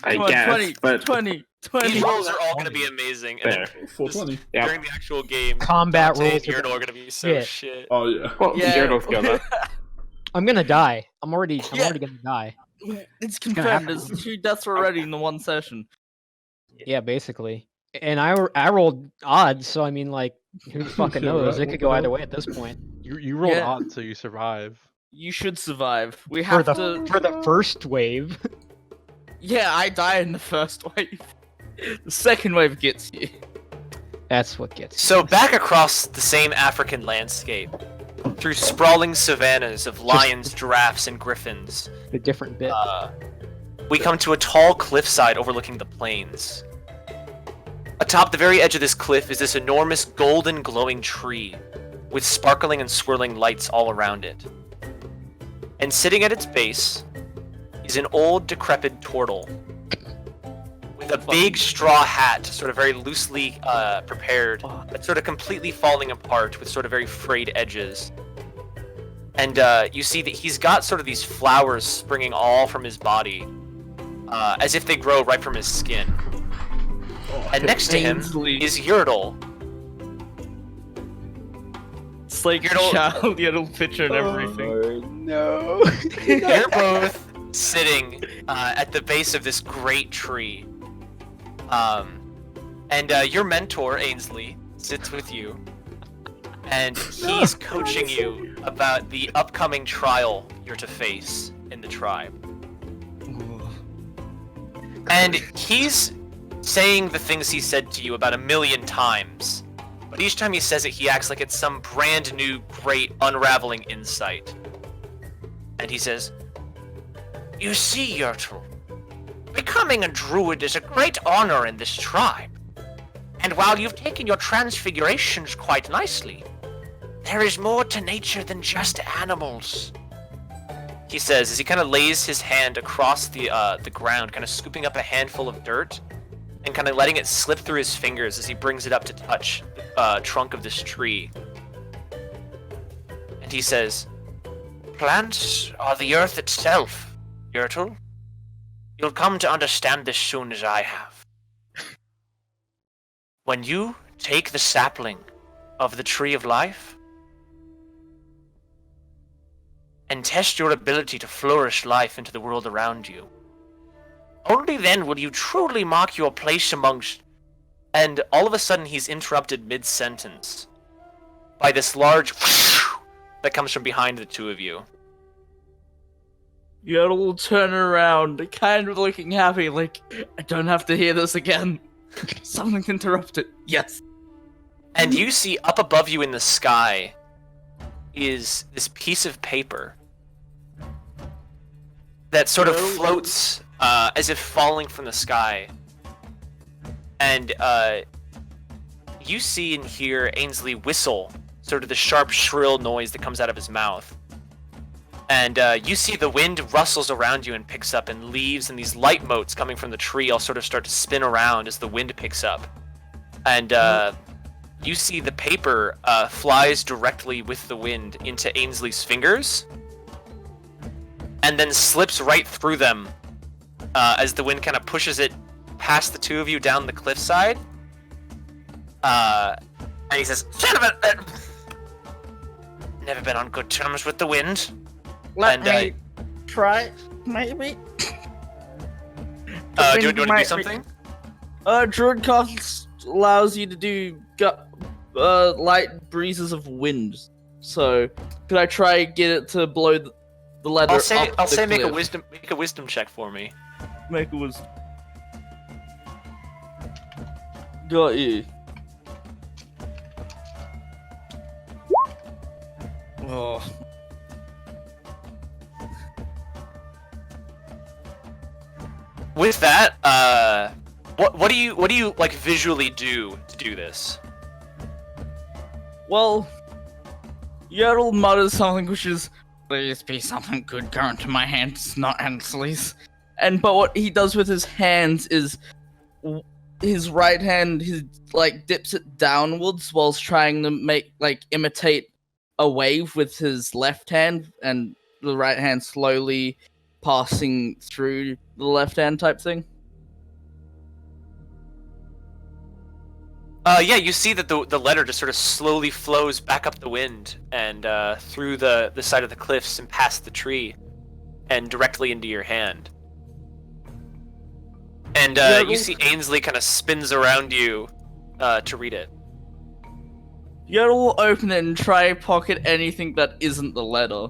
I
Come on,
guess,
20,
but
20, 20.
These rolls are all going to be amazing. And
fair.
420.
Yeah.
during the actual game,
Combat
Dante
rules
and
are
Yertle are going to be so
shit.
shit.
Oh yeah.
Well,
Yeah.
Gyarados go
I'm gonna die. I'm already
Yeah.
gonna die.
It's
gonna
confirmed.
happen.
There's 2 deaths already in the one session.
Yeah, basically. And I rolled odds, so I mean, like, who fucking
Yeah,
knows?
right,
It
what
could
the
go either
hell?
way at this point.
You rolled
Yeah.
odds, so you survive.
You should survive. We
For
have
the
to.
for the first wave.
Yeah, I die in the first wave. The second wave gets you.
That's what gets.
So back across the same African landscape, through sprawling savannas of lions, giraffes, and griffins,
the different bit.
we come to a tall cliffside overlooking the plains. Atop the very edge of this cliff is this enormous golden glowing tree with sparkling and swirling lights all around it. And sitting at its base is an old decrepit turtle with a big straw hat, sort of very loosely prepared, but sort of completely falling apart with sort of very frayed edges. And you see that he's got sort of these flowers springing all from his body, as if they grow right from his skin. And next to him
Ainsley.
is Yertle.
It's like your
Yertle-
child, your little picture and everything.
No.
They're both sitting at the base of this great tree. And your mentor, Ainsley, sits with you. And he's coaching you about the upcoming trial you're to face in the tribe. And he's saying the things he said to you about 1,000,000 times. But each time he says it, he acts like it's some brand new, great, unraveling insight. And he says, "You see, Yertle, becoming a druid is a great honor in this tribe. And while you've taken your transfigurations quite nicely, there is more to nature than just animals." He says as he kind of lays his hand across the ground, kind of scooping up a handful of dirt and kind of letting it slip through his fingers as he brings it up to touch the trunk of this tree. And he says, "Plants are the earth itself, Yertle. You'll come to understand this soon as I have. When you take the sapling of the tree of life and test your ability to flourish life into the world around you, only then will you truly mark your place amongst..." And all of a sudden he's interrupted mid-sentence by this large that comes from behind the two of you.
Yodel will turn around, kind of looking happy, like, I don't have to hear this again. Something interrupted. Yes.
And you see up above you in the sky is this piece of paper that sort of floats as if falling from the sky. And you see and hear Ainsley whistle, sort of the sharp, shrill noise that comes out of his mouth. And you see the wind rustles around you and picks up, and leaves and these light motes coming from the tree all sort of start to spin around as the wind picks up. And you see the paper flies directly with the wind into Ainsley's fingers, and then slips right through them as the wind kind of pushes it past the two of you down the cliffside. And he says, "Son of a... never been on good terms with the wind."
Let
And,
me try, maybe?
Do you want to do something?
Druid Cast allows you to do light breezes of wind. So, could I try get it to blow the ladder
I'll say
up the
make a
cliff?
wisdom check for me.
Make a wisdom. Got you. Oh.
With that, what do you like visually do to do this?
Well, Yertle mutters something which is, please be something good going to my hands, not Ansley's. But what he does with his hands is, his right hand, he like dips it downwards whilst trying to imitate a wave with his left hand, and the right hand slowly passing through the left hand type thing.
Yeah, you see that the letter just sort of slowly flows back up the wind and through the side of the cliffs and past the tree and directly into your hand. And you see Ainsley kind of spins around you to read it.
Yertle will open it and try pocket anything that isn't the letter.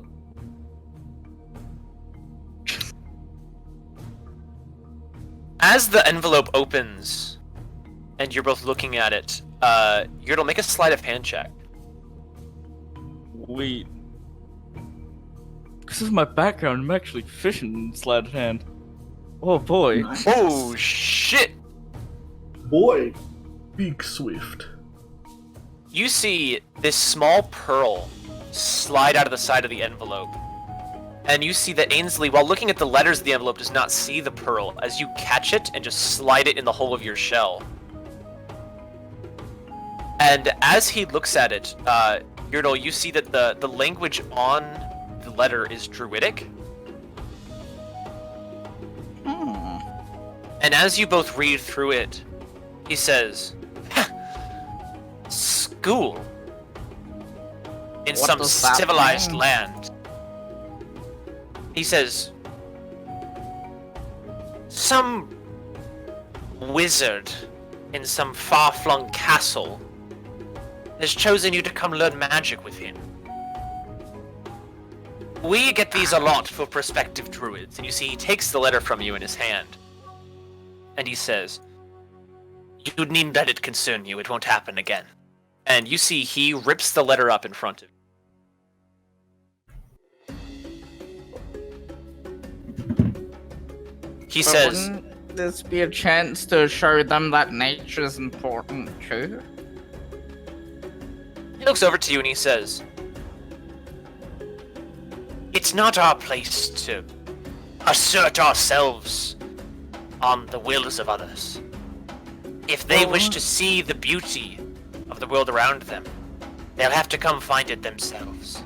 As the envelope opens, and you're both looking at it, Yertle, make a sleight of hand check.
Wait. Because of my background, I'm actually fishing in sleight of hand. Oh boy.
Nice.
Oh shit!
Boy.
Beak Swift.
You see this small pearl slide out of the side of the envelope. And you see that Ainsley, while looking at the letters of the envelope, does not see the pearl as you catch it and just slide it in the hole of your shell. And as he looks at it, Yertle, you see that the language on the letter is Druidic. And as you both read through it, he says, "School in
What
some
does that
civilized
mean?"
land." He says, "Some wizard in some far-flung castle has chosen you to come learn magic with him. We get these a lot for prospective druids." And you see he takes the letter from you in his hand. And he says, "You needn't let it concern you, it won't happen again." And you see he rips the letter up in front of you. He says,
Wouldn't this be a chance to show them that nature's important too?
he looks over to you and he says, "It's not our place to assert ourselves on the wills of others. If they wish to see the beauty of the world around them, they'll have to come find it themselves."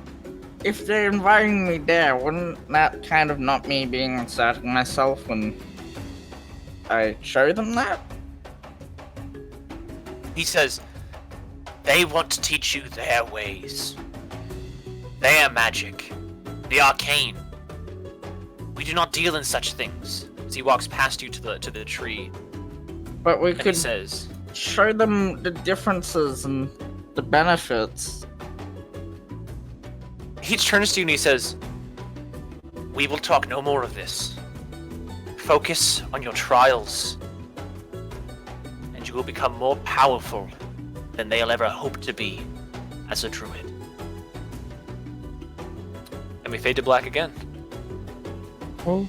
If they're inviting me there, wouldn't that kind of not me being inserting myself when I show them that?
He says, "They want to teach you their ways. Their magic. The arcane. We do not deal in such things." As he walks past you to the tree,
But we
and he
could
says,
show them the differences and the benefits.
he turns to you and he says, "We will talk no more of this. Focus on your trials, and you will become more powerful than they'll ever hope to be as a druid." And we fade to black again.
Oh.